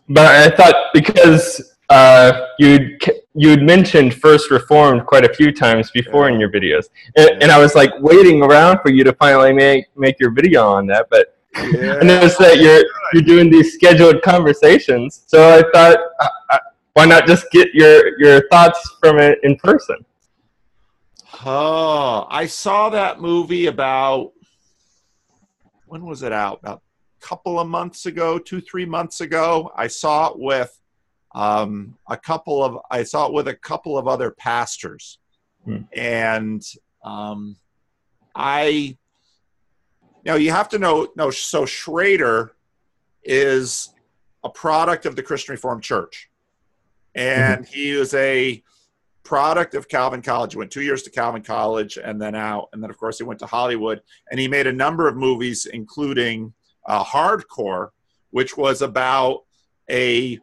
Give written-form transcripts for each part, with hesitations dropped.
but I thought because you'd mentioned First Reformed quite a few times before in your videos, and I was like waiting around for you to finally make your video on that. But I noticed that you're doing these scheduled conversations, so I thought, why not just get your thoughts from it in person? Oh, I saw that movie about, when was it out? About a couple of months ago, 2-3 months ago. I saw it with a couple of other pastors, and you have to know. So Schrader is a product of the Christian Reformed Church, and he is a product of Calvin College. He went 2 years to Calvin College and then out. And then, of course, he went to Hollywood. And he made a number of movies, including Hardcore, which was about a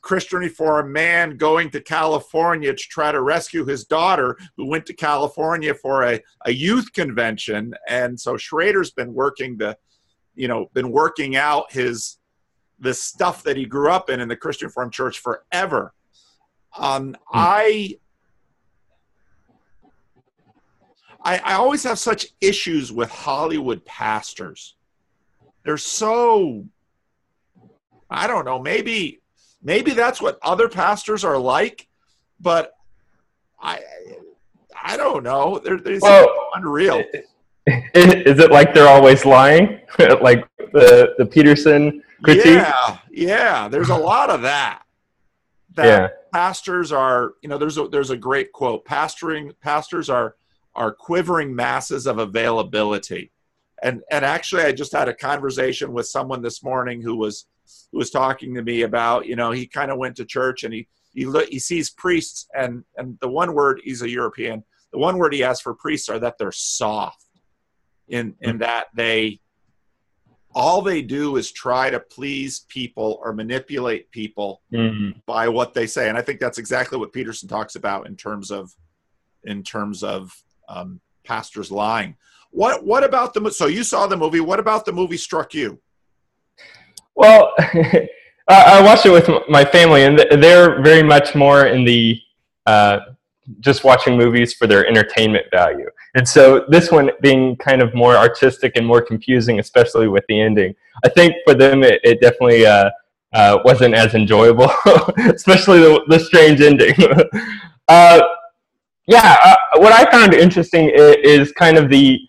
Christian Reformed man going to California to try to rescue his daughter, who went to California for a youth convention. And so Schrader's been working out the stuff that he grew up in the Christian Reformed Church forever. I always have such issues with Hollywood pastors. They're so, I don't know, maybe that's what other pastors are like, but I don't know. They're unreal. Is it like they're always lying? Like the Peterson critique? Yeah. There's a lot of that. Pastors are, there's a great quote. Pastors are quivering masses of availability. And actually, I just had a conversation with someone this morning who was talking to me about, he kind of went to church and he sees priests, and the one word, he's a European, the one word he has for priests are that they're soft, in that all they do is try to please people or manipulate people by what they say. And I think that's exactly what Peterson talks about in terms of pastors lying. What about so you saw the movie? What about the movie struck you? Well, I watched it with my family, and they're very much more in the just watching movies for their entertainment value. And so this one being kind of more artistic and more confusing, especially with the ending, I think for them it definitely wasn't as enjoyable, especially the strange ending. What I found interesting is kind of the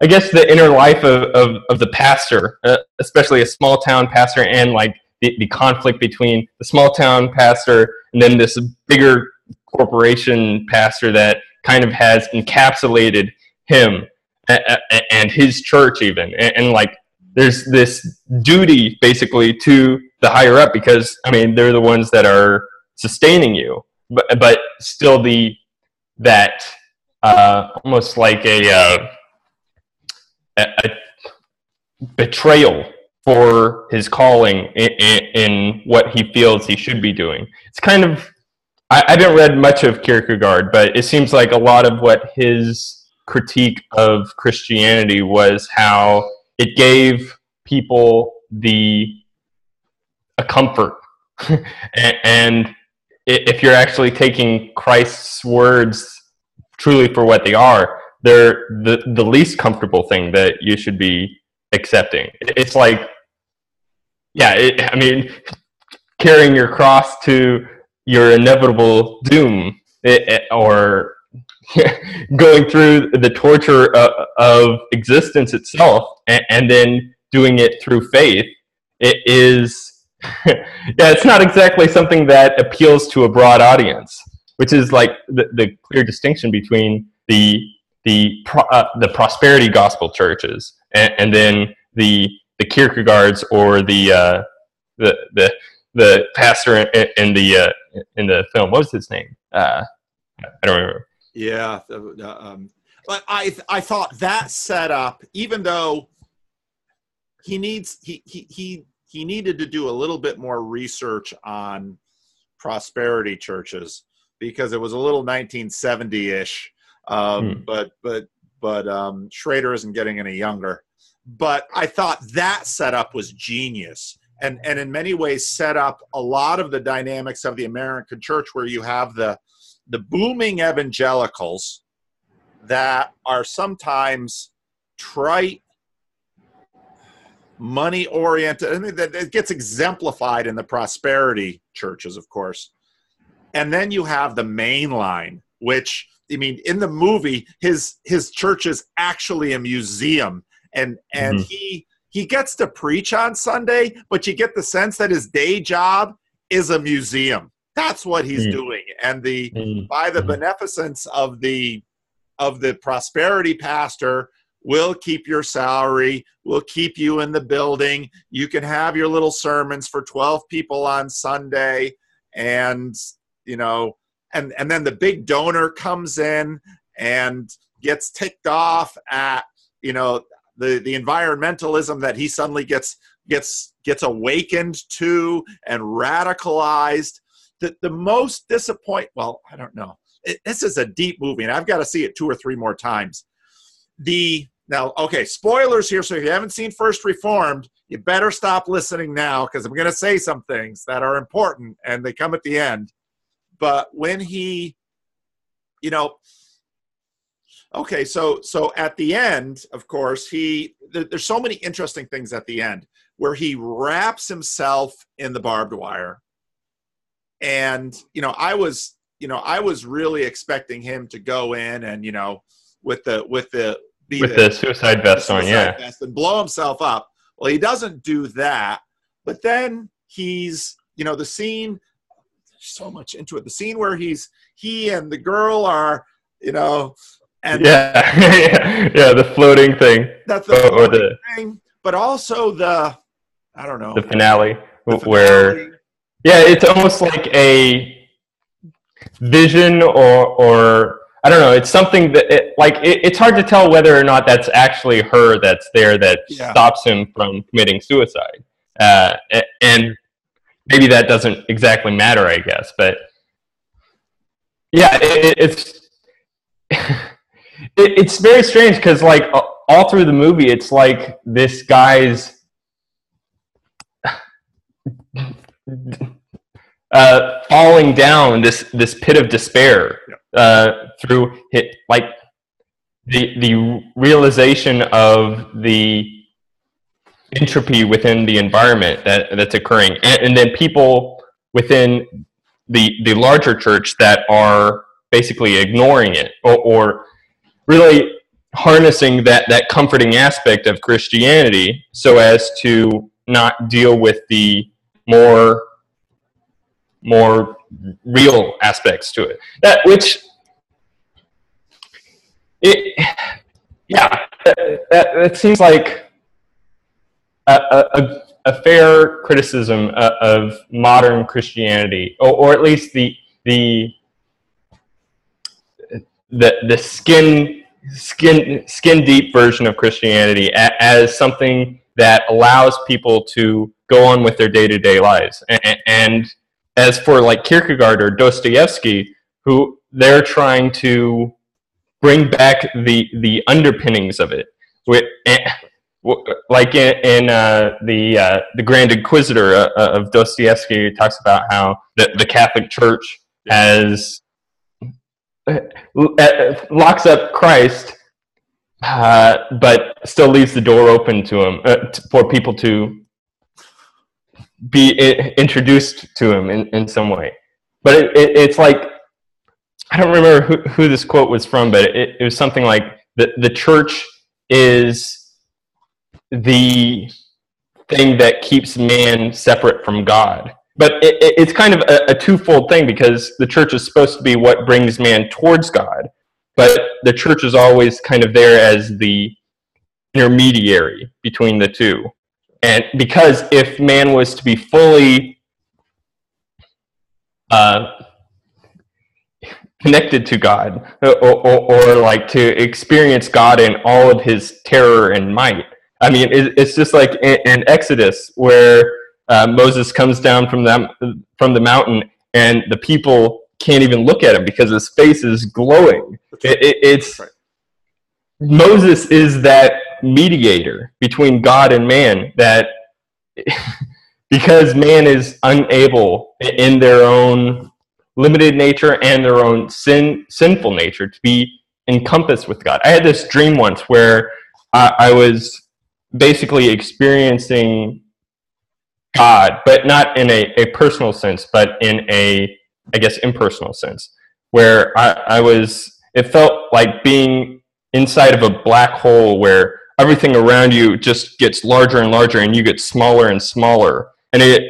inner life of the pastor, especially a small town pastor, and like the conflict between the small town pastor and then this bigger corporation pastor that kind of has encapsulated him and his church even. And like there's this duty basically to the higher up, because I mean they're the ones that are sustaining you, but still that almost like a betrayal for his calling in what he feels he should be doing. It's kind of, I didn't read much of Kierkegaard, but it seems like a lot of what his critique of Christianity was how it gave people a comfort. And if you're actually taking Christ's words truly for what they are, they're the least comfortable thing that you should be accepting. It's like, carrying your cross to your inevitable doom, or going through the torture of existence itself, and then doing it through faith. It is, it's not exactly something that appeals to a broad audience, which is like the clear distinction between the prosperity gospel churches and then the Kierkegaards or the pastor in the film. What was his name? I don't remember. Yeah, but I thought that set up, even though he needed to do a little bit more research on prosperity churches, because it was a little 1970-ish. But Schrader isn't getting any younger. But I thought that setup was genius, and in many ways set up a lot of the dynamics of the American church, where you have the booming evangelicals that are sometimes trite, money oriented. I mean, that it gets exemplified in the prosperity churches, of course. And then you have the mainline, which, I mean, in the movie, his church is actually a museum, and he gets to preach on Sunday, but you get the sense that his day job is a museum. That's what he's doing. And by the beneficence of the prosperity pastor, we'll keep your salary, we'll keep you in the building, you can have your little sermons for 12 people on Sunday, and you know, and then the big donor comes in and gets ticked off at, you know, the environmentalism that he suddenly gets awakened to and radicalized. The most well, I don't know. This is a deep movie, and I've got to see it 2 or 3 more times. Now, okay, spoilers here. So if you haven't seen First Reformed, you better stop listening now, because I'm going to say some things that are important, and they come at the end. But when he, you know, okay, so at the end, of course, there's so many interesting things at the end where he wraps himself in the barbed wire. And, you know, I was really expecting him to go in and, you know, with the suicide vest on, yeah, vest, and blow himself up. Well, he doesn't do that, but then he's, you know, the scene, there's so much into it. The scene where he and the girl are, you know, and yeah, the floating thing. That's the floating thing, but also the finale, where, yeah, it's almost like a vision or I don't know. It's something that it's hard to tell whether or not that's actually her that's there that stops him from committing suicide. And maybe that doesn't exactly matter, I guess. But yeah, it's very strange, because like all through the movie, it's like this guy's falling down this pit of despair through like the realization of the entropy within the environment that's occurring, and then people within the larger church that are basically ignoring it, or really harnessing that comforting aspect of Christianity so as to not deal with the more real aspects to it. That seems like a fair criticism of modern Christianity, or at least the skin deep version of Christianity as something that allows people to go on with their day-to-day lives. And as for like Kierkegaard or Dostoevsky, who they're trying to bring back the underpinnings of it, like in the Grand Inquisitor of Dostoevsky, talks about how the Catholic Church has locks up Christ, but still leaves the door open to him for people to be introduced to him in some way. But it's like, I don't remember who this quote was from, but it was something like the church is the thing that keeps man separate from God. But it's kind of a twofold thing, because the church is supposed to be what brings man towards God, but the church is always kind of there as the intermediary between the two. And because if man was to be fully connected to God, or like to experience God in all of his terror and might, I mean, it's just like in Exodus, where Moses comes down from the mountain, and the people can't even look at him because his face is glowing. It's right. Moses is that mediator between God and man, that because man is unable in their own limited nature and their own sinful nature to be encompassed with God. I had this dream once where I was basically experiencing God, but not in a personal sense, but in a, I guess, impersonal sense, where it felt like being inside of a black hole where everything around you just gets larger and larger and you get smaller and smaller. And I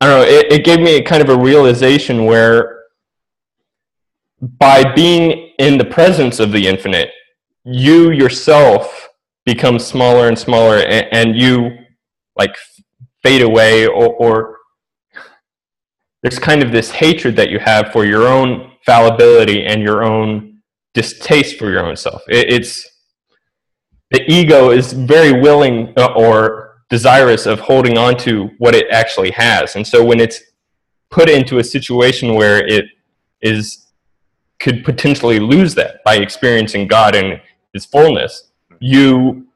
don't know, it gave me a kind of a realization where by being in the presence of the infinite, you yourself become smaller and smaller, and you like fade away, or there's kind of this hatred that you have for your own fallibility and your own distaste for your own self. It's the ego is very willing or desirous of holding on to what it actually has, and so when it's put into a situation where it is could potentially lose that by experiencing God in His fullness, you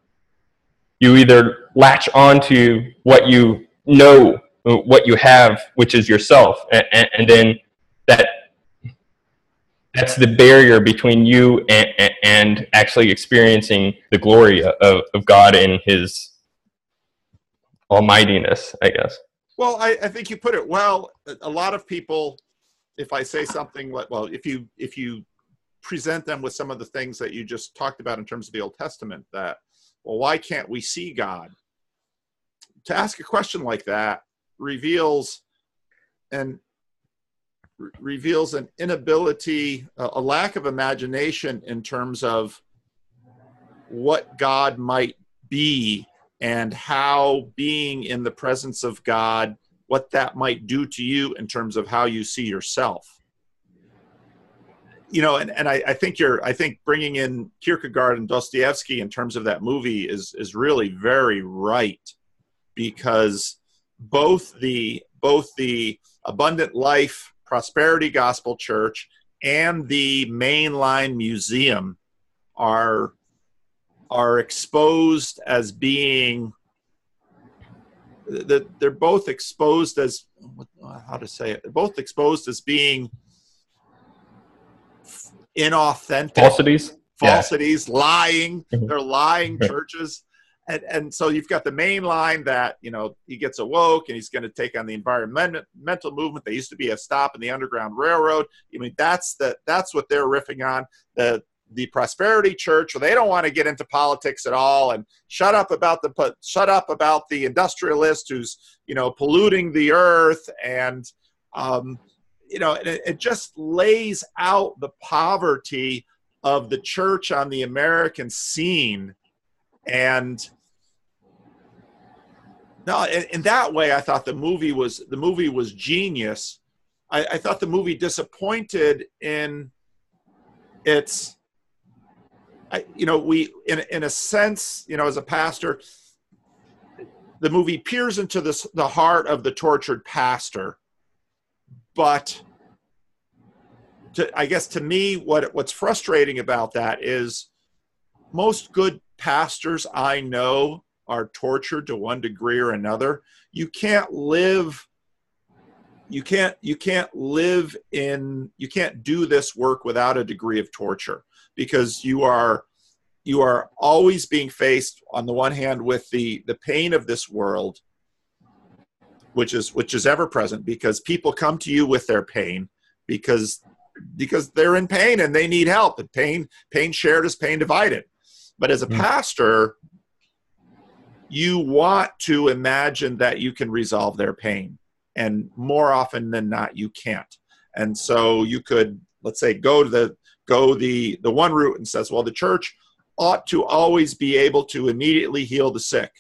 either latch onto what you know, what you have, which is yourself, and then that's the barrier between you and actually experiencing the glory of God in His almightiness, I guess. Well, I think you put it well. A lot of people, if I say something like, well, if you present them with some of the things that you just talked about in terms of the Old Testament, that, well, why can't we see God? To ask a question like that reveals an inability, a lack of imagination in terms of what God might be and how being in the presence of God, what that might do to you in terms of how you see yourself. You know, and I think bringing in Kierkegaard and Dostoevsky in terms of that movie is really very right, because both the Abundant Life Prosperity Gospel Church and the mainline museum are exposed as being, they're both exposed as, how to say it, they're both exposed as being inauthentic falsities, lying. They're lying churches. And so you've got the main line that, you know, he gets awoke and he's going to take on the environmental movement. They used to be a stop in the Underground Railroad. I mean, that's what they're riffing on. The Prosperity Church, they don't want to get into politics at all, and shut up about the industrialist who's, you know, polluting the earth. And you know, it just lays out the poverty of the church on the American scene. And no, in that way, I thought the movie was genius. I thought the movie disappointed in its, you know, in a sense, you know, as a pastor, the movie peers into the heart of the tortured pastor. But I guess to me, what's frustrating about that is most good pastors I know are tortured to one degree or another. You can't do this work without a degree of torture, because you are always being faced, on the one hand, with the pain of this world, which is ever present, because people come to you with their pain because they're in pain and they need help. And pain shared is pain divided. But as a pastor, you want to imagine that you can resolve their pain, and more often than not, you can't. And so you could, let's say, go the one route and says, well, the church ought to always be able to immediately heal the sick.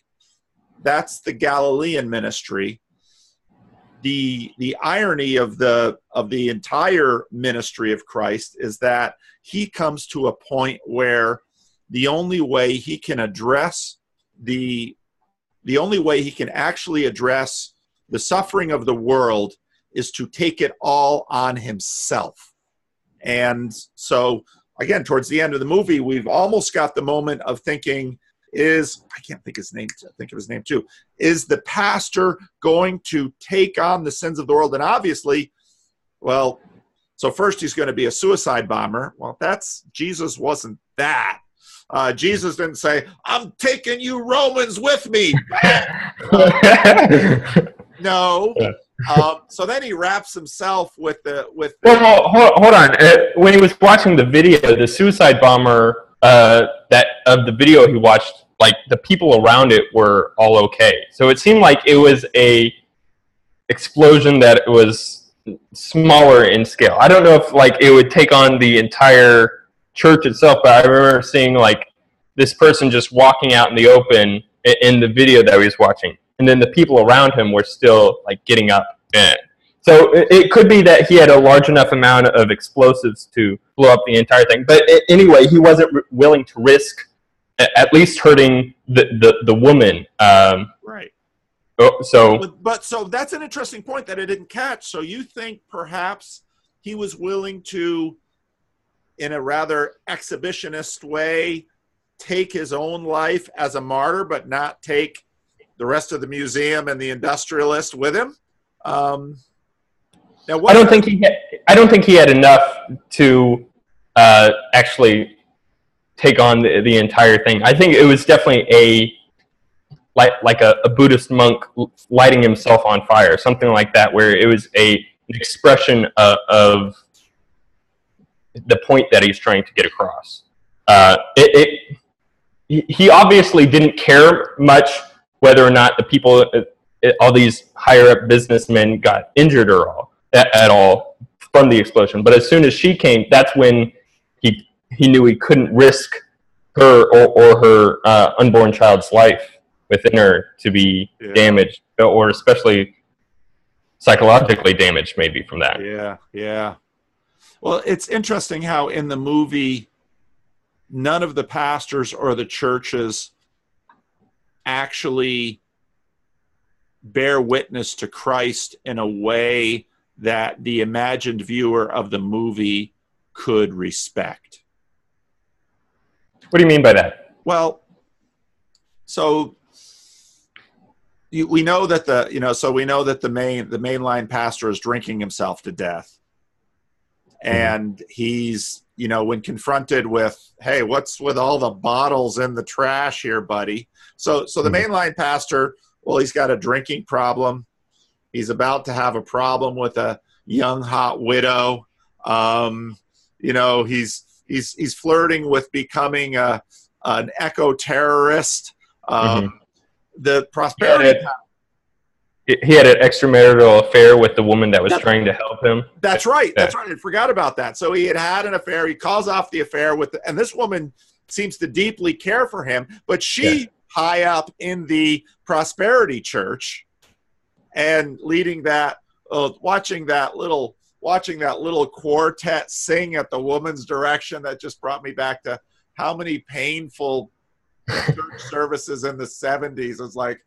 That's the Galilean ministry. The irony of the entire ministry of Christ is that he comes to a point where the only way he can actually address the suffering of the world is to take it all on himself. And so, again, towards the end of the movie, we've almost got the moment of thinking, I can't think his name. Think of his name too. Is the pastor going to take on the sins of the world? And obviously, well, so first he's going to be a suicide bomber. Well, Jesus wasn't that. Jesus didn't say, "I'm taking you Romans with me." No. So then he wraps himself with the. Well, hold on. When he was watching the video, the suicide bomber that of the video he watched, like the people around it were all okay. So it seemed like it was a explosion that was smaller in scale. I don't know if like it would take on the entire church itself, but I remember seeing like this person just walking out in the open in the video that he was watching, and then the people around him were still like getting up. So it could be that he had a large enough amount of explosives to blow up the entire thing. But anyway, he wasn't willing to risk at least hurting the woman. Right. So that's an interesting point that I didn't catch. So you think perhaps he was willing to, in a rather exhibitionist way, take his own life as a martyr, but not take the rest of the museum and the industrialist with him? Now, I don't think he had enough to actually take on the entire thing. I think it was definitely like a Buddhist monk lighting himself on fire, something like that, where it was an expression of the point that he's trying to get across. He obviously didn't care much whether or not the people, all these higher up businessmen got injured at all from the explosion. But as soon as she came, that's when he knew he couldn't risk her or her unborn child's life within her to be damaged, or especially psychologically damaged maybe from that. Yeah. Well, it's interesting how in the movie, none of the pastors or the churches actually bear witness to Christ in a way that the imagined viewer of the movie could respect. What do you mean by that? Well, so we know that the mainline pastor is drinking himself to death, and he's, when confronted with, "Hey, what's with all the bottles in the trash here, buddy?" So the mainline pastor, well, he's got a drinking problem. He's about to have a problem with a young hot widow. He's flirting with becoming an eco-terrorist. The prosperity. He had an extramarital affair with the woman that was trying to help him. That's right. That's right. I forgot about that. So he had an affair. He calls off the affair and this woman seems to deeply care for him, but she high up in the prosperity church and leading that, watching that little quartet sing at the woman's direction, that just brought me back to how many painful church services in the 70s. It's like,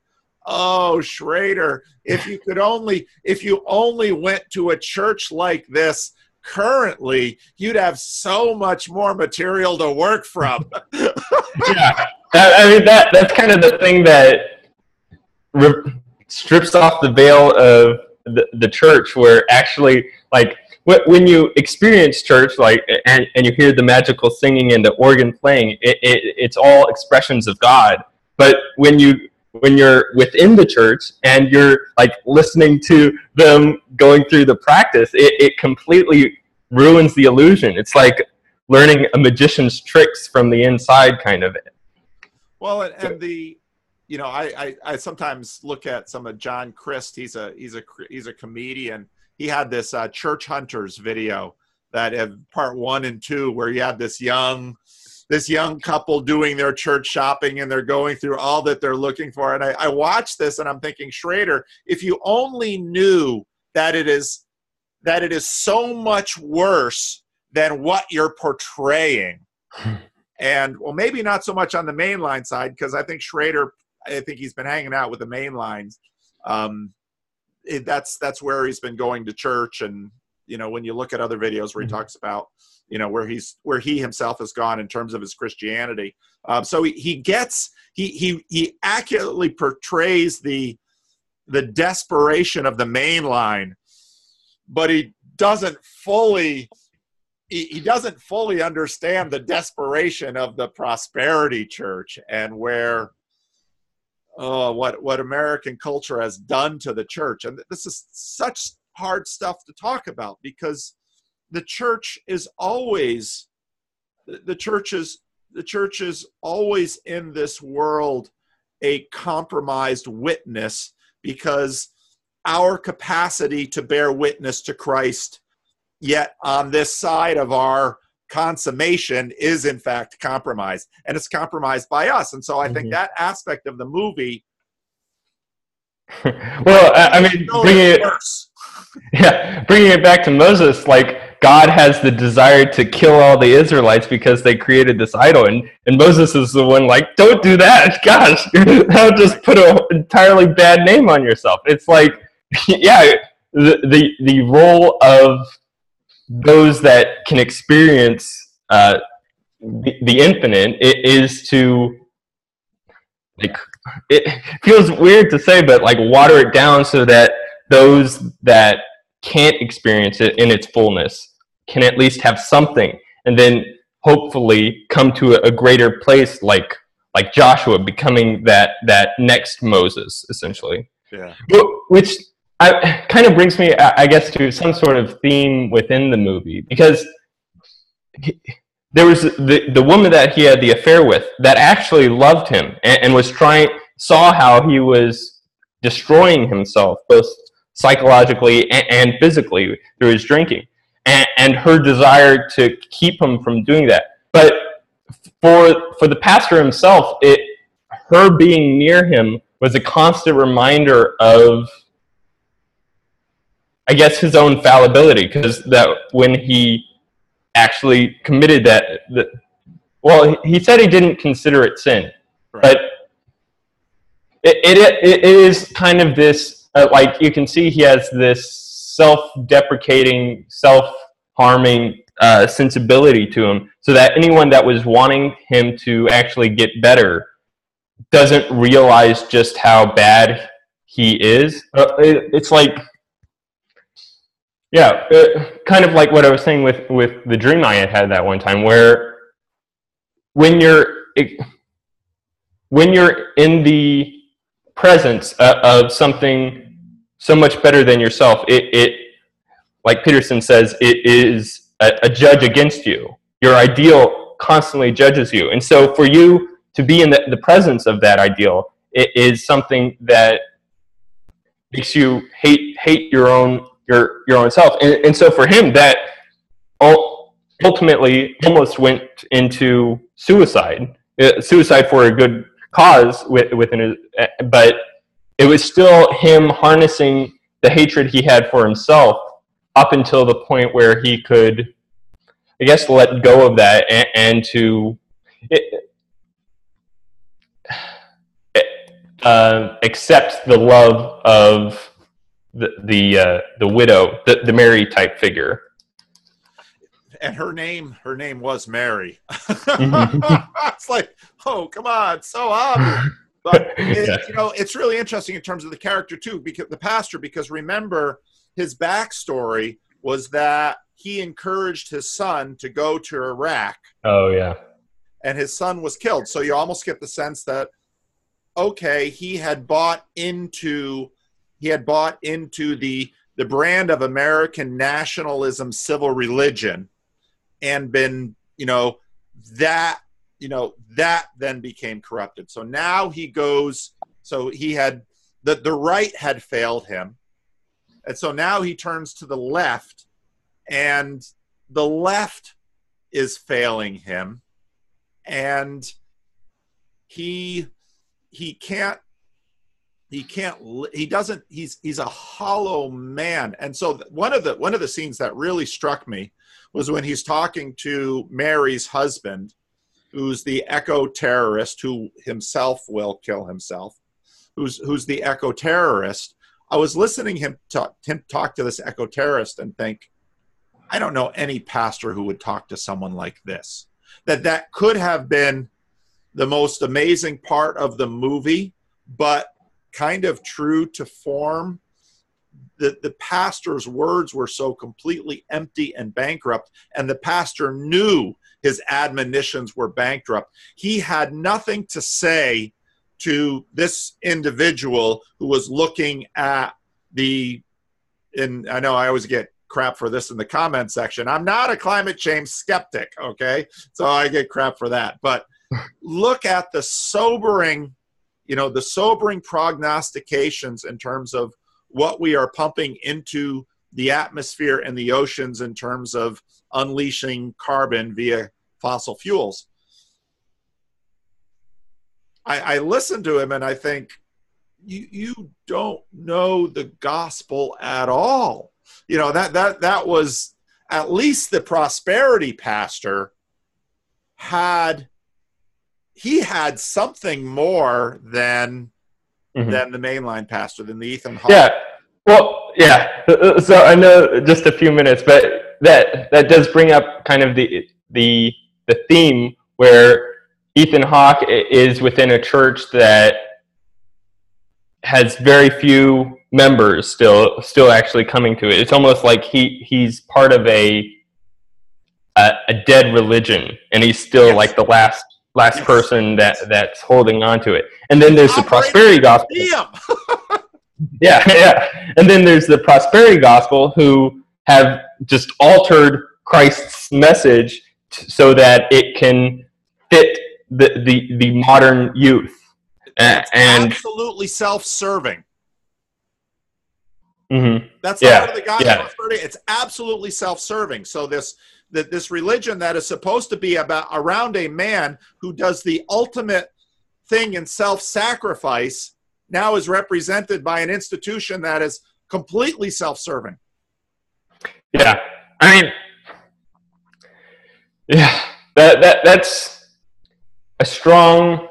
oh, Schrader, if you only went to a church like this currently, you'd have so much more material to work from. Yeah, I mean that's kind of the thing that strips off the veil of the church, where actually, like, when you experience church, like, and you hear the magical singing and the organ playing, it's all expressions of God. But when you're within the church and you're like listening to them going through the practice, it completely ruins the illusion. It's like learning a magician's tricks from the inside, kind of. Well, and I sometimes look at some of John Christ. He's a comedian. He had this Church Hunters video that have part 1 and 2, where you had this young couple doing their church shopping, and they're going through all that they're looking for. And I watched this and I'm thinking, Schrader, if you only knew that it is so much worse than what you're portraying. And well, maybe not so much on the mainline side, because I think Schrader, he's been hanging out with the mainlines. That's where he's been going to church. And, when you look at other videos where he talks about, where he himself has gone in terms of his Christianity. So he gets he accurately portrays the desperation of the main line, but he doesn't fully understand the desperation of the prosperity church, and where what American culture has done to the church. And this is such hard stuff to talk about, because the church is always in this world a compromised witness, because our capacity to bear witness to Christ, yet on this side of our consummation, is in fact compromised, and it's compromised by us. And so I think that aspect of the movie, well, I mean, bringing it back to Moses, like, God has the desire to kill all the Israelites because they created this idol, and Moses is the one like, don't do that, gosh, that'll just put an entirely bad name on yourself. It's like, yeah, the role of those that can experience the infinite is to, like, it feels weird to say, but like, water it down so that those that can't experience it in its fullness can at least have something, and then hopefully come to a greater place, like Joshua becoming that next Moses, essentially. Yeah. Which kind of brings me, I guess, to some sort of theme within the movie, because there was the woman that he had the affair with that actually loved him and saw how he was destroying himself, both psychologically and physically, through his drinking, and her desire to keep him from doing that. But for the pastor himself, her being near him was a constant reminder of, I guess, his own fallibility, because that when he actually committed well, he said he didn't consider it sin, right. But it is kind of this, like, you can see he has this self-deprecating, self-harming sensibility to him, so that anyone that was wanting him to actually get better doesn't realize just how bad he is. It's like, yeah, kind of like what I was saying with the dream I had that one time, where when you're in the presence of something so much better than yourself, it like Peterson says, it is a judge against you. Your ideal constantly judges you, and so for you to be in the presence of that ideal, it is something that makes you hate your own self, and so for him, that ultimately almost went into suicide for a good cause within his, but it was still him harnessing the hatred he had for himself up until the point where he could, I guess, let go of that and to accept the love of the widow, the Mary type figure. And her name was Mary. It's like, oh, come on, so obvious. But it's really interesting in terms of the character too, because the pastor, because remember, his backstory was that he encouraged his son to go to Iraq. Oh yeah. And his son was killed. So you almost get the sense that, okay, he had bought into the brand of American nationalism, civil religion, and been, that then became corrupted. So now he goes, so he had, the right had failed him. And so now he turns to the left, and the left is failing him. And he's a hollow man. And so one of the scenes that really struck me was when he's talking to Mary's husband, who's the eco-terrorist, who himself will kill himself, who's the eco-terrorist. I was listening him talk to this eco-terrorist and think, I don't know any pastor who would talk to someone like this. That could have been the most amazing part of the movie, but kind of true to form. The pastor's words were so completely empty and bankrupt, and the pastor knew his admonitions were bankrupt. He had nothing to say to this individual who was looking at and I know I always get crap for this in the comment section. I'm not a climate change skeptic, okay? So I get crap for that. But look at the sobering prognostications in terms of what we are pumping into the atmosphere and the oceans in terms of unleashing carbon via fossil fuels. I listen to him and I think, you don't know the gospel at all. That was, at least the prosperity pastor had something more than the mainline pastor, than the Ethan Hawke. Yeah. Well, yeah. So I know just a few minutes, but that does bring up kind of the theme where Ethan Hawke is within a church that has very few members still actually coming to it. It's almost like he's part of a dead religion, and he's still like the last person that's holding on to it. And then there's the prosperity gospel. Yeah. And then there's the prosperity gospel who have just altered Christ's message so that it can fit the modern youth. It's and absolutely self-serving. Mm-hmm. That's the heart of the gospel. It's absolutely self-serving. So this religion that is supposed to be around a man who does the ultimate thing in self-sacrifice now is represented by an institution that is completely self-serving. Yeah, I mean, yeah, that's a strong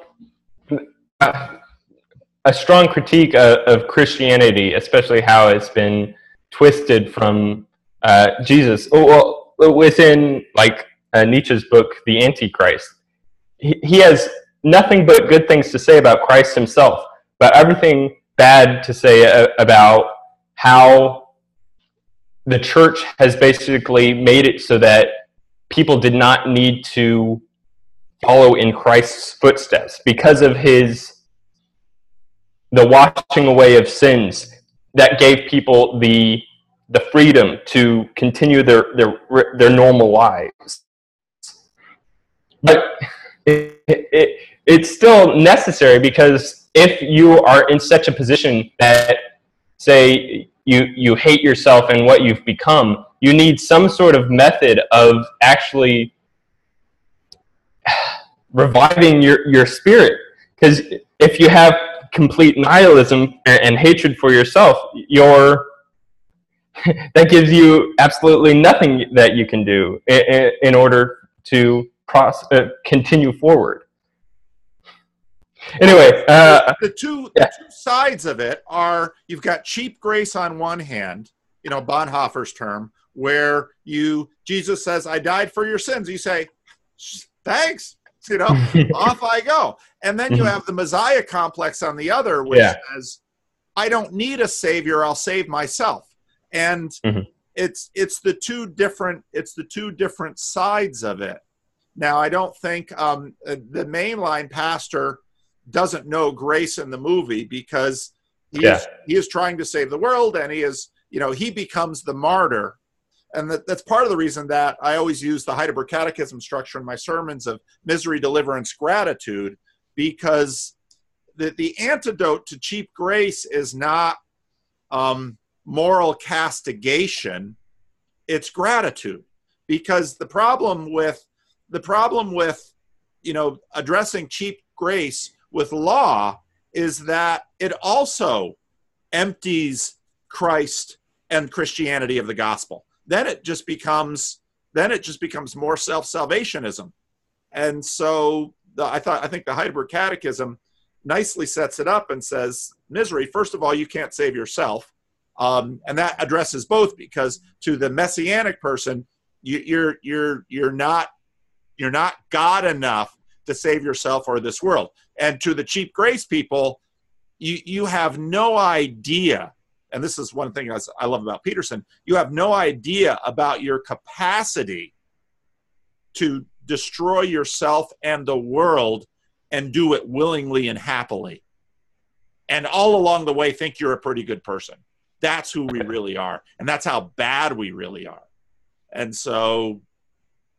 critique of Christianity, especially how it's been twisted from Jesus. Well, within Nietzsche's book, The Antichrist, he has nothing but good things to say about Christ himself, but everything bad to say about how the church has basically made it so that people did not need to follow in Christ's footsteps because of the washing away of sins that gave people the freedom to continue their normal lives. But it's still necessary, because if you are in such a position that, say, you hate yourself and what you've become, you need some sort of method of actually reviving your spirit. Because if you have complete nihilism and hatred for yourself, that gives you absolutely nothing that you can do in order to continue forward. Anyway, the two sides of it are, you've got cheap grace on one hand, Bonhoeffer's term, where Jesus says, "I died for your sins." You say, "Thanks," off I go. And then you have the Messiah complex on the other, which says, "I don't need a savior; I'll save myself." And it's the two different sides of it. Now, I don't think the mainline pastor doesn't know grace in the movie, because he is trying to save the world, and he becomes the martyr. And that's part of the reason that I always use the Heidelberg Catechism structure in my sermons of misery, deliverance, gratitude, because the antidote to cheap grace is not moral castigation, it's gratitude. Because the problem with addressing cheap grace with law is that it also empties Christ and Christianity of the gospel. Then it just becomes more self-salvationism. And so I think the Heidelberg Catechism nicely sets it up and says, misery, first of all, you can't save yourself. And that addresses both, because to the messianic person, you're not God enough to save yourself or this world. And to the cheap grace people, you have no idea, and this is one thing I love about Peterson, you have no idea about your capacity to destroy yourself and the world and do it willingly and happily. And all along the way, think you're a pretty good person. That's who we really are. And that's how bad we really are. And so,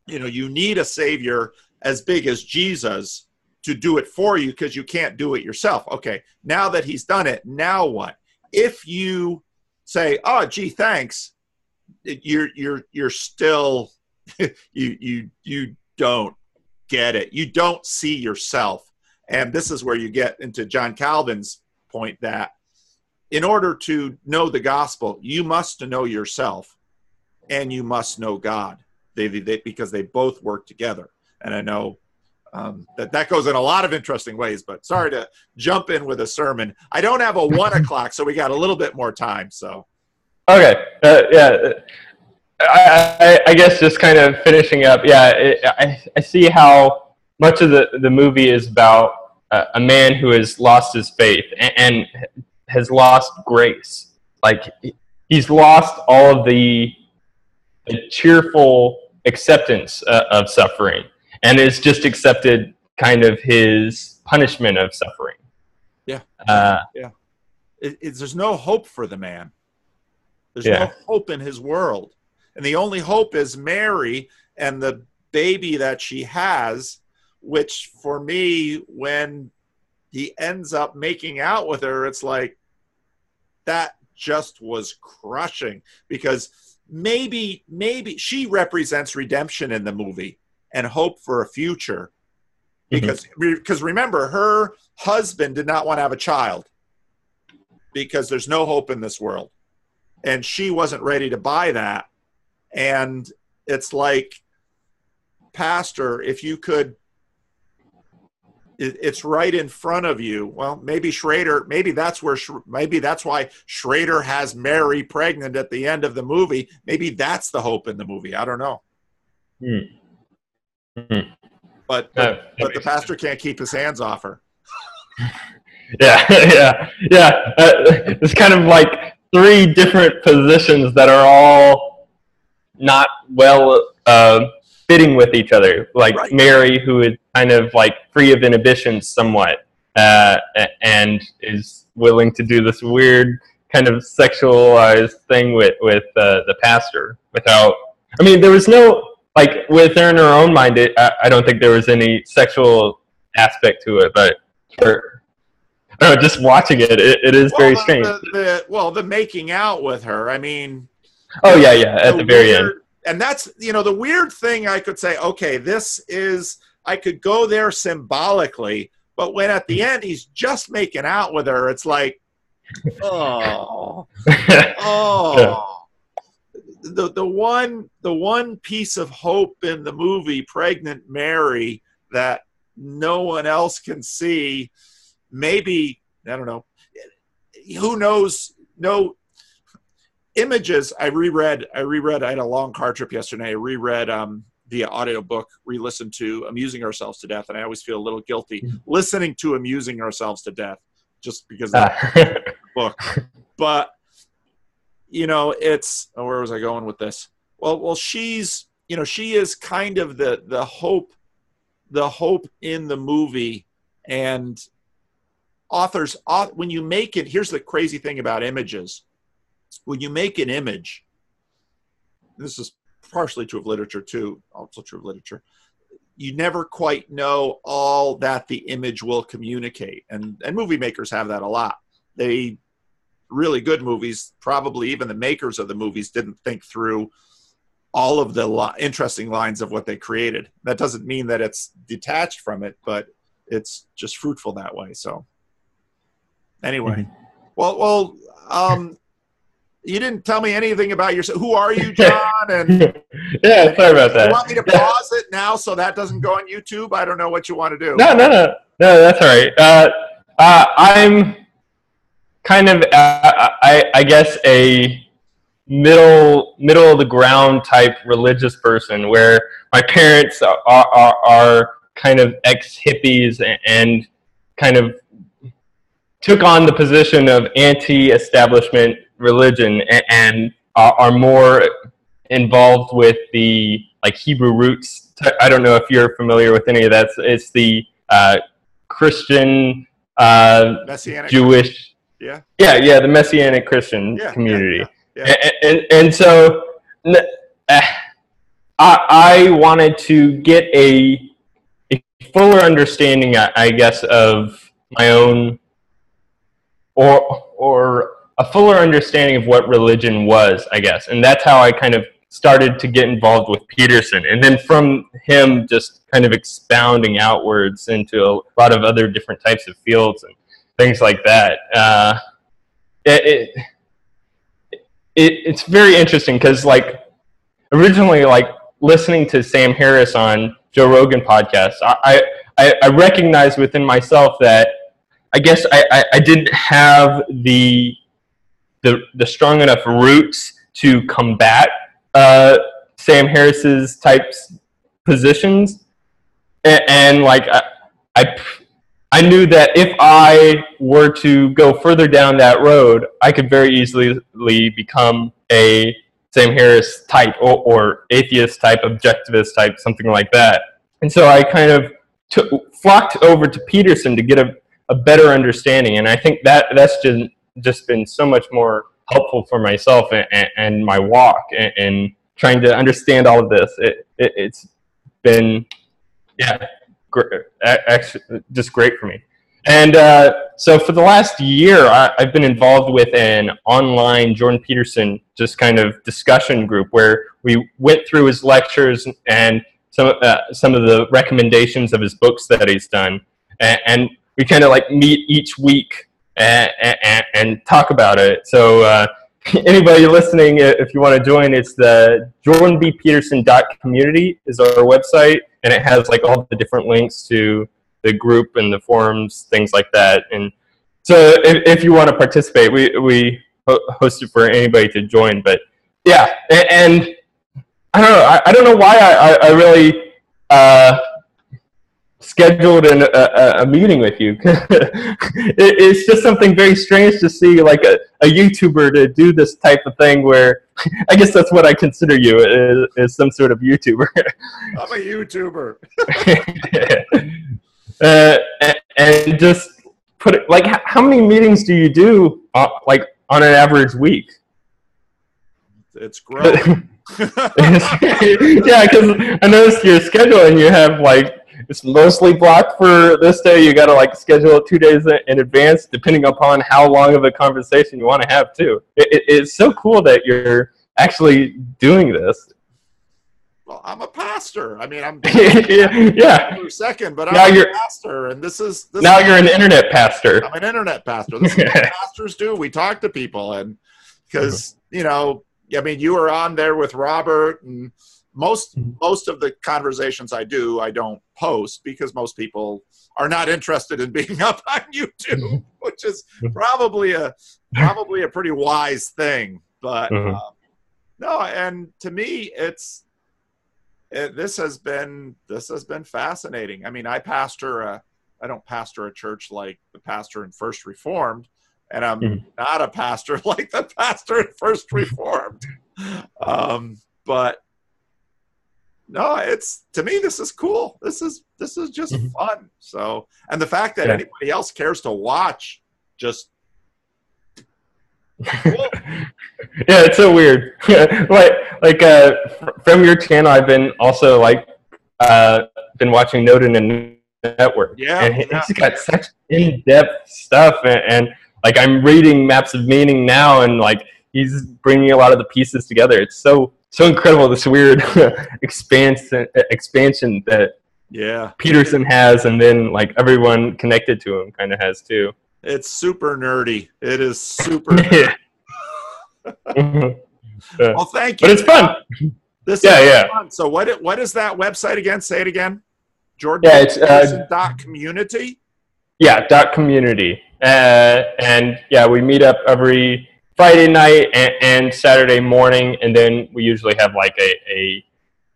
you need a savior as big as Jesus to do it for you, because you can't do it yourself. Okay, now that he's done it, now what? If you say, "Oh, gee, thanks," you're still you don't get it. You don't see yourself. And this is where you get into John Calvin's point that in order to know the gospel, you must know yourself and you must know God. Because they both work together. And I know that goes in a lot of interesting ways, but sorry to jump in with a sermon. I don't have a 1 o'clock, so we got a little bit more time. So, okay, yeah. I guess just kind of finishing up. Yeah, I see how much of the movie is about a man who has lost his faith and has lost grace. Like he's lost all of the cheerful acceptance of suffering, and it's just accepted kind of his punishment of suffering. Yeah. There's no hope for the man. There's no hope in his world. And the only hope is Mary and the baby that she has, which for me, when he ends up making out with her, it's like, that just was crushing, because maybe she represents redemption in the movie and hope for a future, because remember, her husband did not want to have a child because there's no hope in this world, and she wasn't ready to buy that. And it's like, Pastor, if you could, it's right in front of you. Well, maybe that's why Schrader has Mary pregnant at the end of the movie. Maybe that's the hope in the movie. I don't know. But the pastor can't keep his hands off her. Yeah. It's kind of like 3 different positions that are all not well fitting with each other. Like right. Mary, who is kind of like free of inhibitions somewhat, and is willing to do this weird kind of sexualized thing with the pastor without. I mean, there was no, like, within her own mind, I don't think there was any sexual aspect to it, but I don't know, just watching it is very strange. The making out with her, I mean. Oh, yeah, at the very end. And that's, the weird thing I could say, okay, I could go there symbolically, but when at the end he's just making out with her, it's like, oh. The one piece of hope in the movie, pregnant Mary, that no one else can see, maybe, I don't know, who knows, no images. I reread, I had a long car trip yesterday. I reread the audiobook, re-listened to Amusing Ourselves to Death, and I always feel a little guilty listening to Amusing Ourselves to Death just because of the book. But, it's, where was I going with this? Well, she's, she is kind of the hope in the movie. And when you make it, here's the crazy thing about images. When you make an image, this is partially true of literature too, also true of literature, you never quite know all that the image will communicate. And movie makers have that a lot. Really good movies, probably even the makers of the movies didn't think through all of the interesting lines of what they created. That doesn't mean that it's detached from it, but it's just fruitful that way. So anyway, well, you didn't tell me anything about yourself. Who are you, John? And yeah, sorry about that. You want me to pause it now so that doesn't go on YouTube? I don't know what you want to do. No, that's all right. I'm kind of, I guess, a middle of the ground type religious person, where my parents are kind of ex-hippies and kind of took on the position of anti-establishment religion and are more involved with the like Hebrew roots. I don't know if you're familiar with any of that. It's the Christian, Messianic Jewish, yeah, the Messianic Christian community. Yeah. And so I wanted to get a fuller understanding, I guess, of my own, or a fuller understanding of what religion was, I guess. And that's how I kind of started to get involved with Peterson. And then from him just kind of expounding outwards into a lot of other different types of fields and things like that. It's very interesting because, like, originally, like, listening to Sam Harris on Joe Rogan podcast, I recognized within myself that I guess I didn't have the strong enough roots to combat Sam Harris's types positions, and like I knew that if I were to go further down that road, I could very easily become a Sam Harris type or atheist type, objectivist type, something like that. And so I kind of flocked over to Peterson to get a better understanding, and I think that's just been so much more helpful for myself and my walk and trying to understand all of this. It's been actually just great for me. And so for the last year, I've been involved with an online Jordan Peterson just kind of discussion group where we went through his lectures and some of the recommendations of his books that he's done, and we kind of like meet each week and talk about it. So anybody listening, if you want to join, it's the jordanbpeterson.community is our website, and it has like all the different links to the group and the forums, things like that. And so if you want to participate, we host it for anybody to join. But yeah, and I don't know why I really scheduled a meeting with you. It's just something very strange to see, like a YouTuber to do this type of thing where I guess that's what I consider you, is some sort of YouTuber. I'm a YouTuber. And just put it, like, how many meetings do you do like on an average week? It's growing. Yeah, because I noticed your schedule and you have like, it's mostly blocked for this day. You got to like schedule it 2 days in advance, depending upon how long of a conversation you want to have too. It's so cool that you're actually doing this. Well, I'm a pastor. I mean, I'm yeah. For a second, but I'm a pastor, and this now you're an internet pastor. I'm an internet pastor. This is what pastors do. We talk to people, and because I mean, you were on there with Robert, and most of the conversations I don't post because most people are not interested in being up on YouTube, which is probably a pretty wise thing. But no, and to me, this has been fascinating. I mean, I don't pastor a church like the pastor in First Reformed, and I'm not a pastor like the pastor in First Reformed. But no, to me, this is cool. This is just fun. So, and the fact that anybody else cares to watch, just cool. Yeah, it's so weird. like from your channel, I've been also been watching Noden and Network. Yeah, and he's got such in-depth stuff, and like I'm reading Maps of Meaning now, and like he's bringing a lot of the pieces together. It's so incredible, this weird expansion that Peterson has, and then like everyone connected to him kind of has too. It's super nerdy. It is super nerdy. Well, thank you. But it's fun. This is fun. So what is that website again? Say it again. Jordan. Yeah, it's .community. Yeah, .community. And yeah, we meet up every Friday night and Saturday morning, and then we usually have like a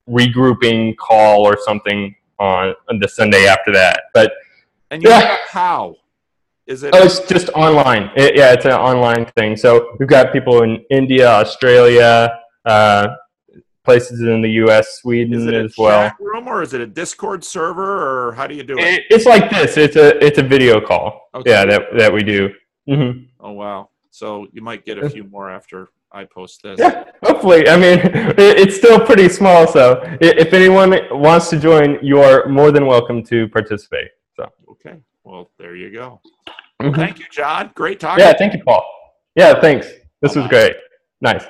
regrouping call or something on the Sunday after that. But And you have how? Is it? Oh, it's just online. It's an online thing. So we've got people in India, Australia, places in the U.S., Is Sweden it a as well. chat room or is it a Discord server or how do you do it? It's like this. It's a video call. Okay. Yeah, that we do. Mm-hmm. Oh wow! So you might get a few more after I post this. Yeah, hopefully. I mean, it's still pretty small. So if anyone wants to join, you are more than welcome to participate. So okay. Well, there you go. Well, thank you, John. Great talking. Yeah, thank you, Paul. Yeah, thanks. This was Bye-bye. great. Nice.